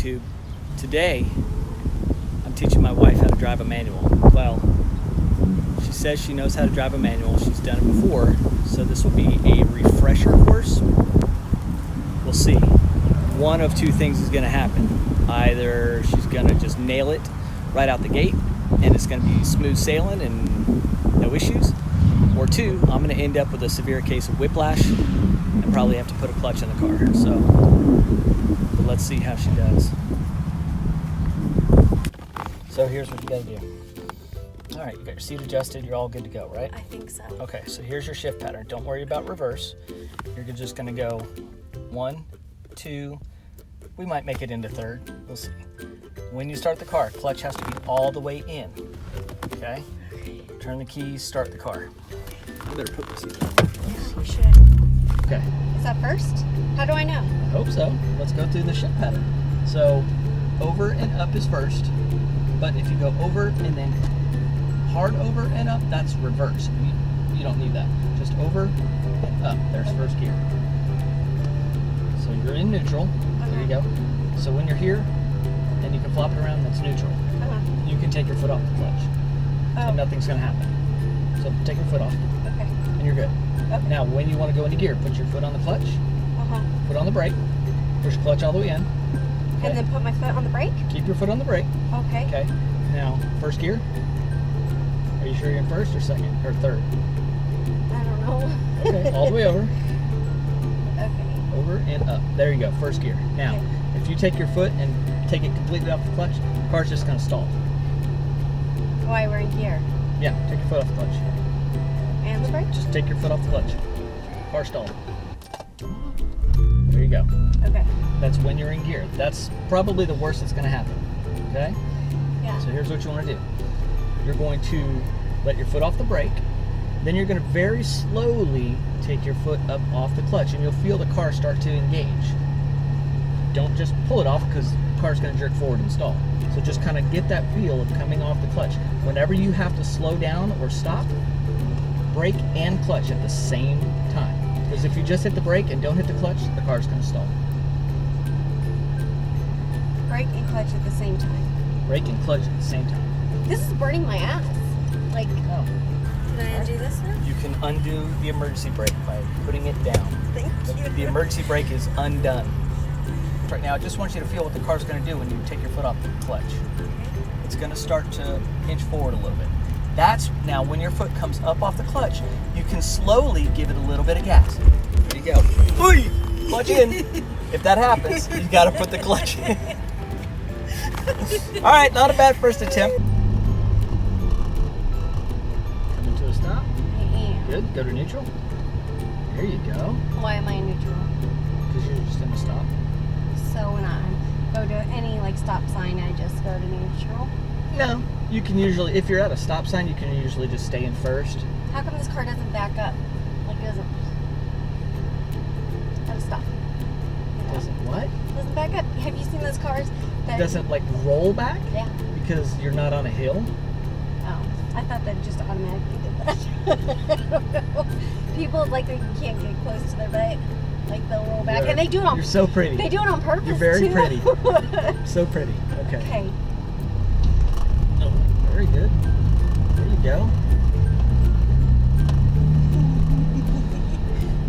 YouTube. Today, I'm teaching my wife how to drive a manual. Well, she says she knows how to drive a manual. She's done it before, so this will be a refresher course. We'll see. One of two things is going to happen. Either she's going to just nail it right out the gate, and it's going to be smooth sailing and no issues. Or two, I'm going to end up with a severe case of whiplash and probably have to put a clutch in the car. But let's see how she does. So here's what you got to do. All right, you got your seat adjusted. You're all good to go, right? I think so. Okay, so here's your shift pattern. Don't worry about reverse. You're just going to go 1, 2. We might make it into third. We'll see. When you start the car, clutch has to be all the way in. Okay? Turn the keys, start the car. I better put my seat on. You should. Okay. Is that first? How do I know? I hope so. Let's go through the shift pattern. So, over and up is first. But if you go over and then hard over and up, that's reverse. You don't need that. Just over and up. There's first gear. So you're in neutral. There you go. So when you're here and you can flop it around, that's neutral. You can take your foot off the clutch. And nothing's going to happen. So take your foot off. Okay. And you're good. Okay. Now, when you want to go into gear, put your foot on the clutch, foot on the brake, push clutch all the way in. Okay. And then put my foot on the brake? Keep your foot on the brake. Okay. Okay. Now, first gear. Are you sure you're in first or second or third? I don't know. Okay, all the way over. Okay. Over and up. There you go, first gear. Now, if you take your foot and take it completely off the clutch, the car's just going to stall. Why we're in gear? Yeah, take your foot off the clutch. And the brake? Just take your foot off the clutch. Car stalled. There you go. Okay. That's when you're in gear. That's probably the worst that's going to happen. Okay? Yeah. So here's what you want to do. You're going to let your foot off the brake. Then you're going to very slowly take your foot up off the clutch, and you'll feel the car start to engage. Don't just pull it off because the car's going to jerk forward and stall. So just kind of get that feel of coming off the clutch. Whenever you have to slow down or stop, brake and clutch at the same time. Because if you just hit the brake and don't hit the clutch, the car's going to stall. Brake and clutch at the same time. Brake and clutch at the same time. This is burning my ass. Like, Oh. can I undo this now? You can undo the emergency brake by putting it down. Thank you. The emergency brake is undone. Right now, I just want you to feel what the car's going to do when you take your foot off the clutch. It's going to start to inch forward a little bit. That's now when your foot comes up off the clutch, you can slowly give it a little bit of gas. There you go. Oy! Clutch in. If that happens, you got to put the clutch in. All right, not a bad first attempt. Coming to a stop. I am. Good. Go to neutral. There you go. Why am I in neutral? Because you're just in a stop. So when I go to any like stop sign, I just go to neutral. No. You can usually, if you're at a stop sign, you can usually just stay in first. How come this car doesn't back up? Like doesn't stop? Doesn't what? Doesn't back up. Have you seen those cars that Doesn't like roll back? Yeah. Because you're not on a hill? Oh, I thought that just automatically did that. I don't know. People like they can't get close to their butt, like they'll roll back, and they do it on. You're so pretty. They do it on purpose. You're very too. pretty. So pretty. Okay. Okay. Oh, very good. There you go.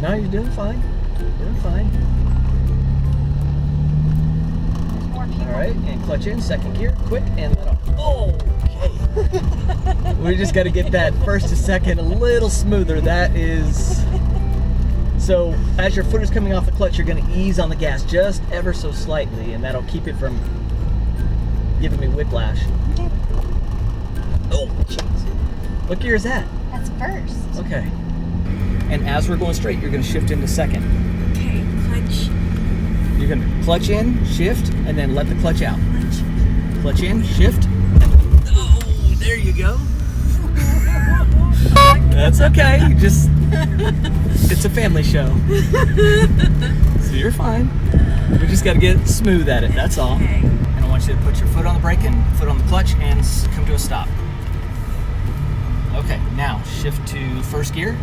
No, you're doing fine. Doing fine. There's more people. All right, and clutch in, second gear, quick, and let off. Okay. We just got to get that first to second a little smoother. That is. So as your foot is coming off the clutch, you're going to ease on the gas just ever so slightly, and that'll keep it from giving me whiplash. Okay. Oh, jeez. What gear is that? That's first. Okay. And as we're going straight, you're going to shift into second. Okay, clutch. You're going to clutch in, shift, and then let the clutch out. Clutch. Clutch in, shift. Oh, there you go. That's okay. You just, it's a family show. So you're fine. We just got to get smooth at it, that's all. Okay. And I want you to put your foot on the brake and foot on the clutch and come to a stop. Okay, now shift to first gear.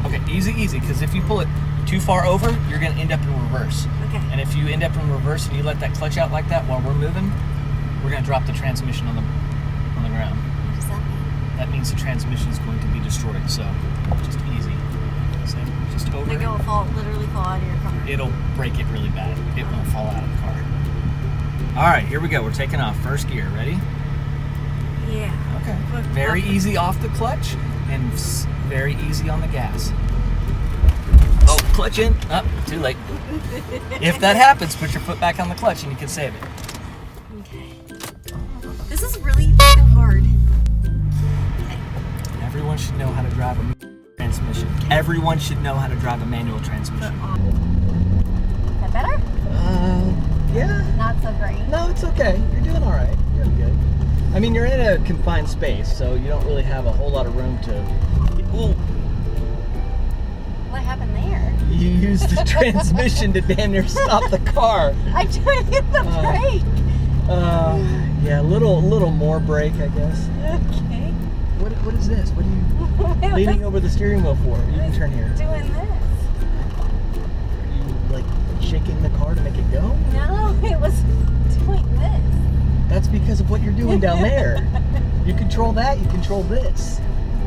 Okay, easy, because if you pull it too far over, you're going to end up in reverse. Okay. And if you end up in reverse and you let that clutch out like that while we're moving, we're going to drop the transmission on the ground. What does that mean? That means the transmission is going to be destroyed. So just easy. So just over. Like it will literally fall out of your car. It'll break it really bad. It won't fall out of the car. All right, here we go. We're taking off. First gear. Ready? Yeah. Okay. But Very off- easy off the clutch and very easy on the gas. Oh, clutch in. Oh, too late. If that happens, put your foot back on the clutch and you can save it. Okay. This is really fucking hard. Okay. Everyone should know how to drive a transmission. Everyone should know how to drive a manual transmission. Is that better? Yeah. Not so great. No, it's okay. You're doing all right. You're doing good. I mean, you're in a confined space, so you don't really have a whole lot of room to... Ooh. What happened there? You used the transmission to damn near stop the car. I tried to hit the brake. Yeah, a little more brake, I guess. Okay. What is this? What are you leaning over the steering wheel for? You can turn here. Doing this. Are you like shaking the car to make it go? No, it was doing this. That's because of what you're doing down there. You control that, you control this.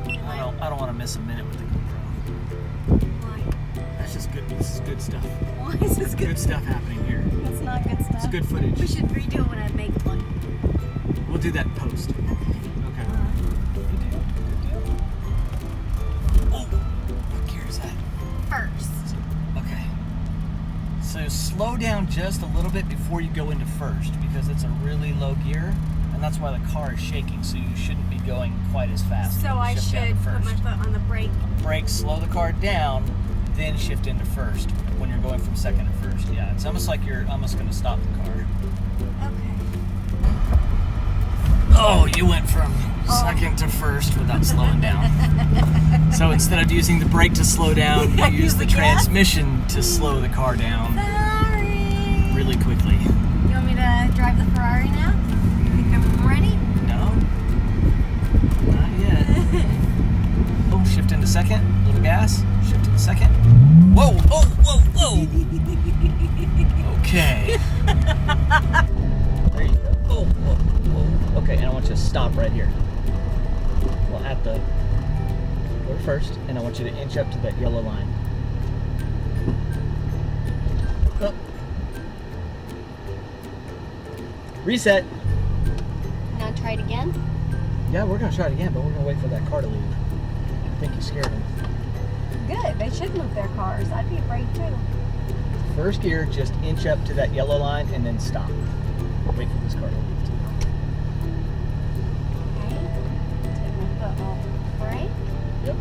I don't want to miss a minute with the GoPro. Why? That's just good. This is good stuff. Why is this good? Good stuff happening here. It's not good stuff. It's good footage. We should redo it when I make one. We'll do that in post. Okay. Oh, what gear is that? First. Okay. So slow down just a little bit before you go into first because it's a really low gear and that's why the car is shaking, so you shouldn't be going quite as fast. So I Shift down to should put my first. foot on the brake. Brake, slow the car down, then shift into first when you're going from second to first. Yeah, it's almost like you're almost going to stop the car. Okay. Oh, you went from second to first without slowing down. So instead of using the brake to slow down, you use the gas? transmission to slow the car down Sorry. really quickly. You want me to drive the Ferrari now? Think I'm ready? No, not yet. Oh, shift into second, little gas, shift into second. Whoa, oh, whoa, whoa. Okay. There you go. Oh, whoa, whoa. Okay, and I want you to stop right here. Well, at the, go to first, and I want you to inch up to that yellow line. Oh. Reset. Now try it again. Yeah, we're gonna try it again, but we're gonna wait for that car to leave. I think you scared him. Good. They should move their cars. I'd be afraid too. First gear, just inch up to that yellow line and then stop. Wait for this car to leave. Okay. Take my foot off the brake. Yep.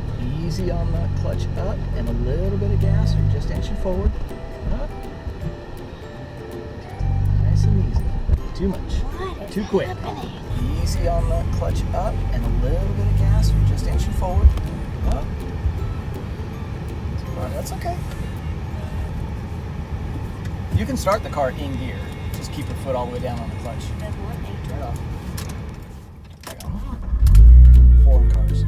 Easy on the clutch up and a little bit of gas, or just inching forward. Up. Nice and easy. Too much. What is Too quick. happening? Easy on the clutch up and a little bit of gas, or just inching forward. Up. That's okay. You can start the car in gear. Just keep your foot all the way down on the clutch. Doesn't let me. Turn it off. Hang on. Foreign cars.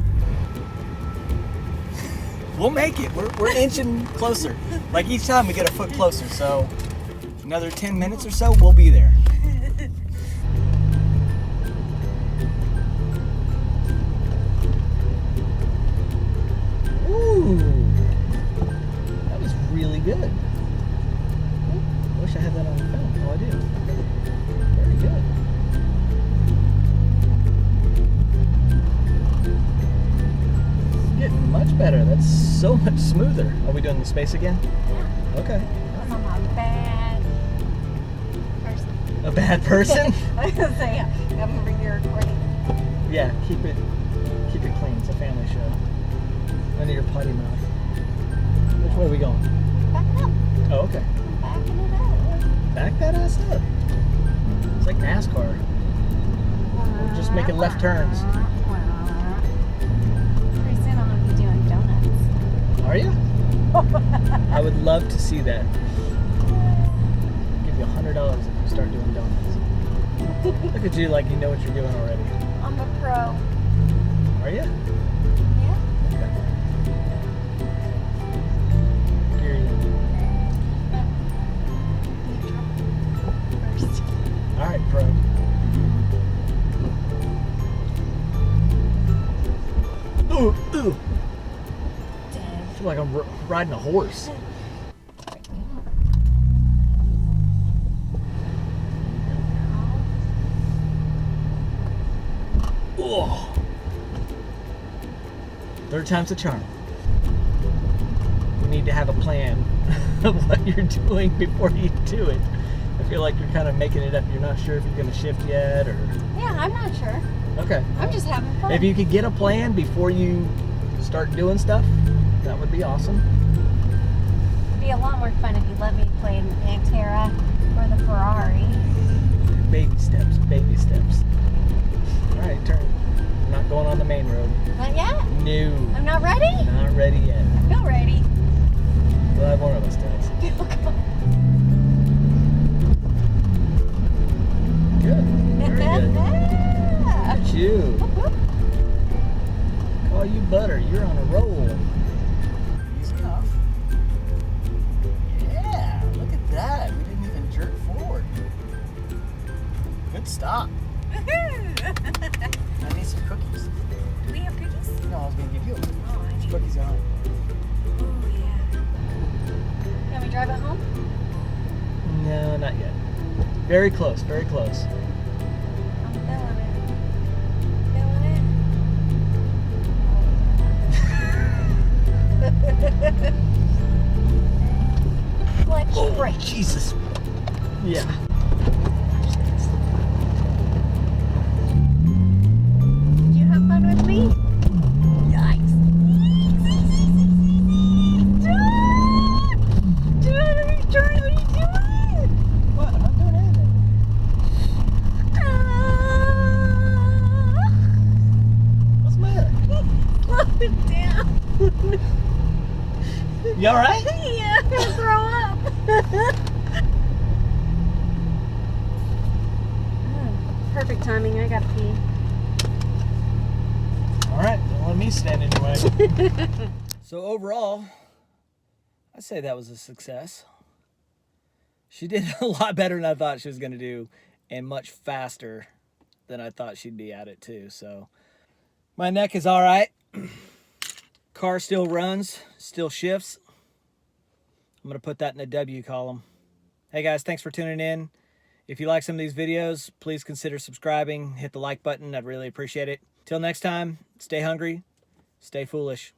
We'll make it. We're inching closer. Like each time we get a foot closer. So another 10 minutes or so, we'll be there. Ooh, that was really good. I wish I had that on the film. Oh, I do. Very good. Getting much better. That's so much smoother. Are we doing the space again? Yeah. Okay. Because I'm a bad person. A bad person? I was gonna say, I'm re-recording. Yeah, keep it clean. It's a family show. Under your potty mouth. Which way are we going? Back it up. Oh, okay. I'm backing it up. Back that ass up. It's like NASCAR. We're just making left turns. Pretty soon I'm gonna be doing donuts. Are you? I would love to see that. I'll give you $100 if you start doing donuts. Look at you like you know what you're doing already. I'm a pro. Are you? Yeah. Okay. Gary, first. All right, bro. Ooh, ooh. Dang. I feel like I'm riding a horse. Oh. Third time's a charm. You need to have a plan of what you're doing before you do it. I feel like you're kind of making it up. You're not sure if you're going to shift yet or... Yeah, I'm not sure. Okay. I'm just having fun. If you could get a plan before you start doing stuff, that would be awesome. It'd be a lot more fun if you let me play in the Pantera or the Ferrari. Baby steps, baby steps. All right, turn. I'm not going on the main road. Not yet? No. I'm not ready? Not ready yet. I feel ready. Glad one of us does. Good. Very good. Yeah. Look at you. Call you butter. You're on a roll. Easy enough. Yeah, look at that. We didn't even jerk forward. Good stop. I need some cookies. Do we have cookies? No, I was going to give you a cookie. Oh, I There's need cookies at home. Oh, yeah. Can we drive it home? No, not yet. Very close, very close. I'm feeling it. Feeling it. Clutch brake. Jesus. Yeah. Did you have fun with me? Yikes. Dude, what are you doing? What? I'm not doing anything. What's the matter? Slow it down. You alright? Yeah, I'm gonna throw up. Perfect timing. I gotta pee. Alright, don't let me stand in your way. So overall, I'd say that was a success. She did a lot better than I thought she was going to do, and much faster than I thought she'd be at it too. So my neck is all right. Car still runs, still shifts. I'm going to put that in the W column. Hey guys, thanks for tuning in. If you like some of these videos, please consider subscribing. Hit the like button. I'd really appreciate it. Till next time, stay hungry, stay foolish.